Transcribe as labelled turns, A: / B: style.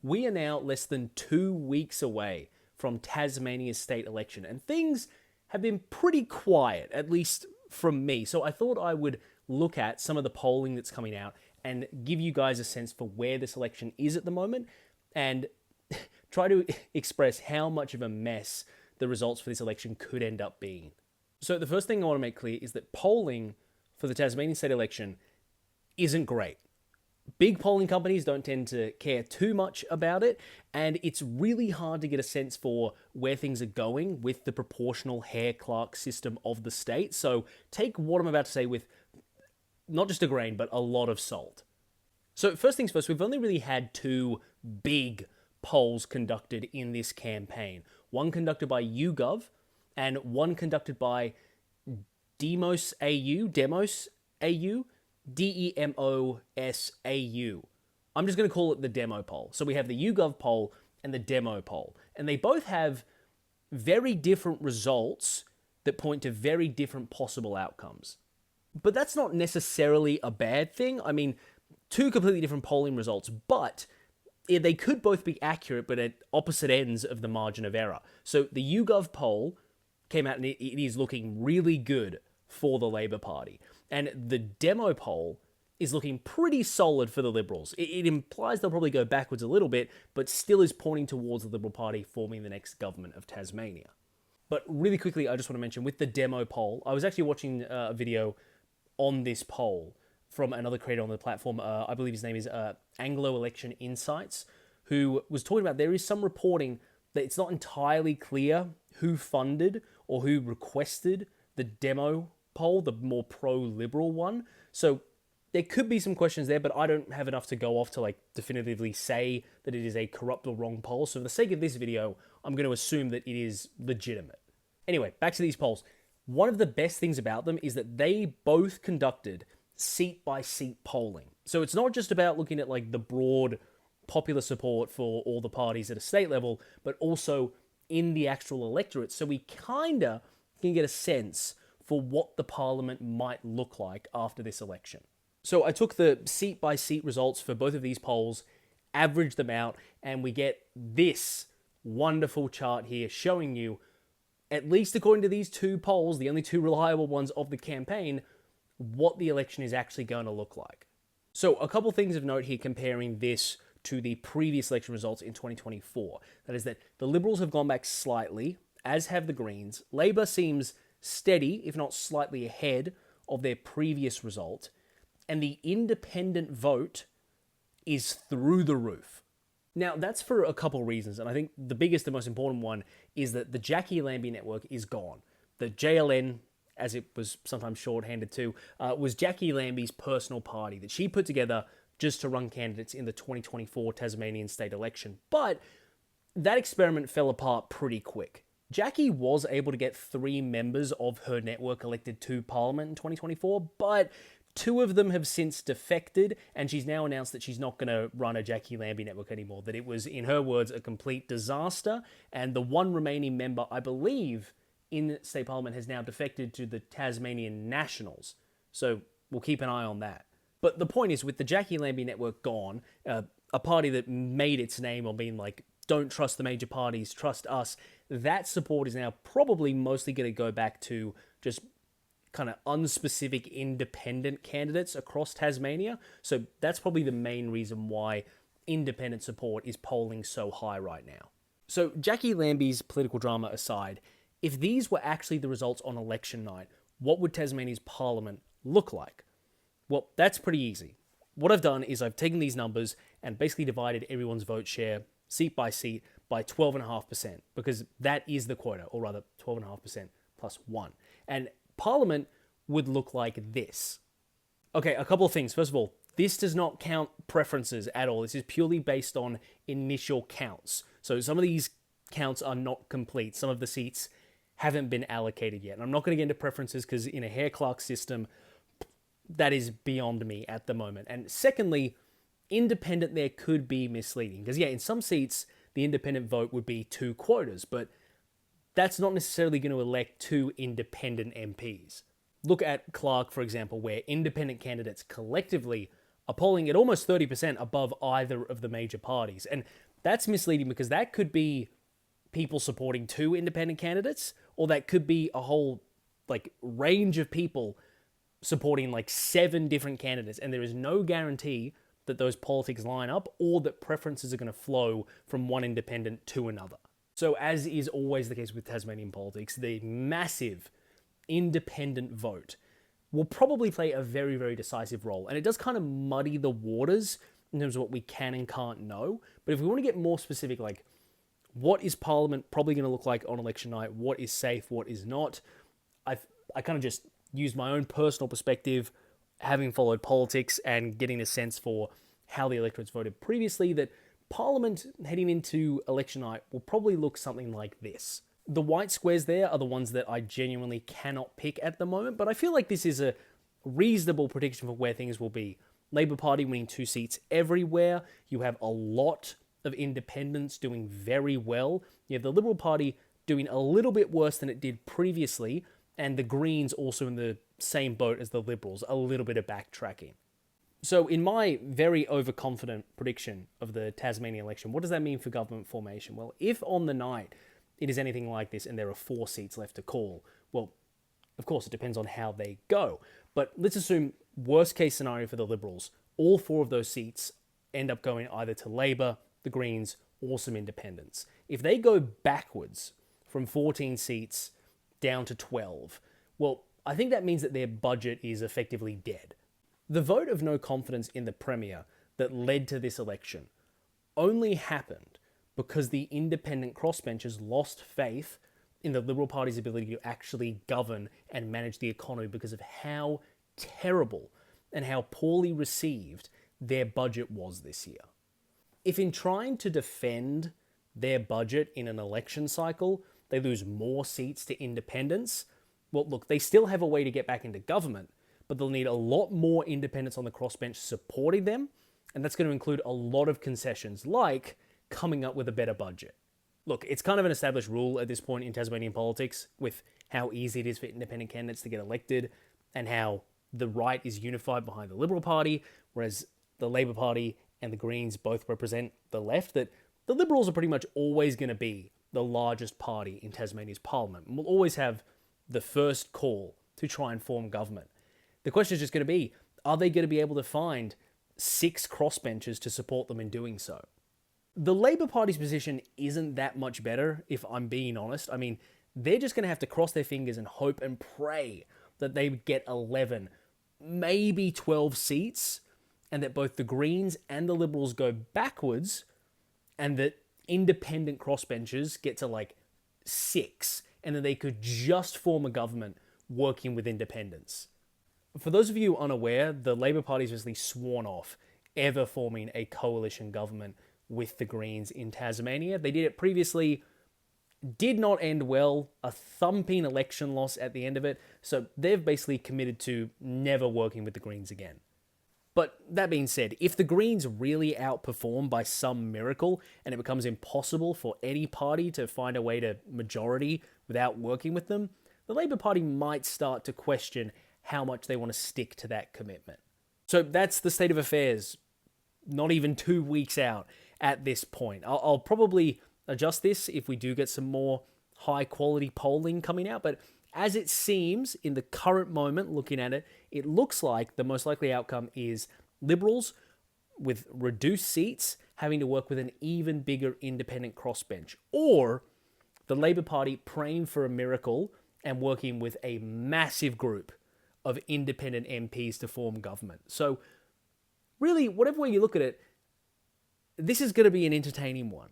A: We are now less than 2 weeks away from Tasmania's state election, and things have been pretty quiet, at least from me. So I thought I would look at some of the polling that's coming out and give you guys a sense for where this election is at the moment and try to express how much of a mess the results for this election could end up being. So the first thing I want to make clear is that polling for the Tasmanian state election isn't great. Big polling companies don't tend to care too much about it, and it's really hard to get a sense for where things are going with the proportional Hare-Clark system of the state. So take what I'm about to say with not just a grain, but a lot of salt. So first things first, we've only really had two big polls conducted in this campaign. One conducted by YouGov, and one conducted by Demos AU, DEMOSAU. I'm just going to call it the demo poll. So we have the YouGov poll and the demo poll. And they both have very different results that point to very different possible outcomes. But that's not necessarily a bad thing. I mean, two completely different polling results, but they could both be accurate, but at opposite ends of the margin of error. So the YouGov poll came out and it is looking really good for the Labor Party. And the demo poll is looking pretty solid for the Liberals. It implies they'll probably go backwards a little bit, but still is pointing towards the Liberal Party forming the next government of Tasmania. But really quickly, I just want to mention, with the demo poll, I was actually watching a video on this poll from another creator on the platform. I believe his name is Anglo Election Insights, who was talking about there is some reporting that it's not entirely clear who funded or who requested the demo poll, the more pro-liberal one. So there could be some questions there, but I don't have enough to go off to definitively say that it is a corrupt or wrong poll. So for the sake of this video, I'm going to assume that it is legitimate. Anyway, back to these polls. One of the best things about them is that they both conducted seat-by-seat polling. So it's not just about looking at the broad popular support for all the parties at a state level, but also in the actual electorate. So we kind of can get a sense for what the parliament might look like after this election. So I took the seat-by-seat results for both of these polls, averaged them out, and we get this wonderful chart here showing you, at least according to these two polls, the only two reliable ones of the campaign, what the election is actually going to look like. So a couple things of note here comparing this to the previous election results in 2024. That is that the Liberals have gone back slightly, as have the Greens. Labor seems steady, if not slightly ahead of their previous result. And the independent vote is through the roof. Now, that's for a couple reasons, and I think the biggest and most important one is that the Jackie Lambie network is gone. The JLN, as it was sometimes shorthanded to, was Jackie Lambie's personal party that she put together just to run candidates in the 2024 Tasmanian state election. But that experiment fell apart pretty quick. Jackie was able to get 3 members of her network elected to Parliament in 2024, but 2 of them have since defected, and she's now announced that she's not going to run a Jackie Lambie network anymore, that it was, in her words, a complete disaster, and the one remaining member, I believe, in state parliament has now defected to the Tasmanian Nationals. So we'll keep an eye on that. But the point is, with the Jackie Lambie network gone, a party that made its name on being don't trust the major parties, trust us, that support is now probably mostly going to go back to just kind of unspecific independent candidates across Tasmania. So that's probably the main reason why independent support is polling so high right now. So Jackie Lambie's political drama aside, if these were actually the results on election night, what would Tasmania's parliament look like? Well, that's pretty easy. What I've done is I've taken these numbers and basically divided everyone's vote share seat by seat by 12.5%, because that is the quota, or rather 12.5% plus 1. And Parliament would look like this. Okay, a couple of things. First of all, this does not count preferences at all. This is purely based on initial counts. So some of these counts are not complete. Some of the seats haven't been allocated yet. And I'm not going to get into preferences because in a Hare-Clark system, that is beyond me at the moment. And secondly, independent there could be misleading. Because in some seats, the independent vote would be 2 quotas, but that's not necessarily going to elect 2 independent MPs. Look at Clark, for example, where independent candidates collectively are polling at almost 30% above either of the major parties. And That's misleading because that could be people supporting 2 independent candidates, or that could be a whole like range of people supporting like 7 different candidates, and there is no guarantee that those politics line up or that preferences are going to flow from one independent to another. So, as is always the case with Tasmanian politics, the massive independent vote will probably play a very, very decisive role. And it does kind of muddy the waters in terms of what we can and can't know. But if we want to get more specific, like what is Parliament probably going to look like on election night? What is safe? What is not? I kind of just used my own personal perspective, having followed politics and getting a sense for how the electorate's voted previously, that Parliament heading into election night will probably look something like this. The white squares there are the ones that I genuinely cannot pick at the moment, but I feel like this is a reasonable prediction for where things will be. Labour Party winning 2 seats everywhere. You have a lot of independents doing very well. You have the Liberal Party doing a little bit worse than it did previously, and the Greens also in the same boat as the Liberals, a little bit of backtracking. So in my very overconfident prediction of the Tasmanian election, what does that mean for government formation? Well, if on the night it is anything like this and there are 4 seats left to call, well, of course it depends on how they go. But let's assume worst case scenario for the Liberals, all 4 of those seats end up going either to Labor, the Greens, or some independents. If they go backwards from 14 seats down to 12, well, I think that means that their budget is effectively dead. The vote of no confidence in the Premier that led to this election only happened because the independent crossbenchers lost faith in the Liberal Party's ability to actually govern and manage the economy because of how terrible and how poorly received their budget was this year. If in trying to defend their budget in an election cycle, they lose more seats to independents, well, look, they still have a way to get back into government, but they'll need a lot more independents on the crossbench supporting them, and that's going to include a lot of concessions, like coming up with a better budget. Look, it's kind of an established rule at this point in Tasmanian politics with how easy it is for independent candidates to get elected and how the right is unified behind the Liberal Party, whereas the Labour Party and the Greens both represent the left, that the Liberals are pretty much always going to be the largest party in Tasmania's parliament and will always have the first call to try and form government. The question is just going to be, are they going to be able to find 6 crossbenchers to support them in doing so? The Labour Party's position isn't that much better, if I'm being honest. I mean, they're just going to have to cross their fingers and hope and pray that they get 11, maybe 12 seats, and that both the Greens and the Liberals go backwards, and that independent crossbenchers get to like 6, and then they could just form a government working with independents. For those of you unaware, the Labour Party's obviously sworn off ever forming a coalition government with the Greens in Tasmania. They did it previously, did not end well, a thumping election loss at the end of it, so they've basically committed to never working with the Greens again. But that being said, if the Greens really outperform by some miracle and it becomes impossible for any party to find a way to majority without working with them, the Labour Party might start to question how much they want to stick to that commitment. So that's the state of affairs, not even 2 weeks out at this point. I'll probably adjust this if we do get some more high quality polling coming out, but as it seems in the current moment, looking at it, it looks like the most likely outcome is Liberals with reduced seats having to work with an even bigger independent crossbench, or the Labour Party praying for a miracle and working with a massive group of independent MPs to form government. So really, whatever way you look at it, this is going to be an entertaining one.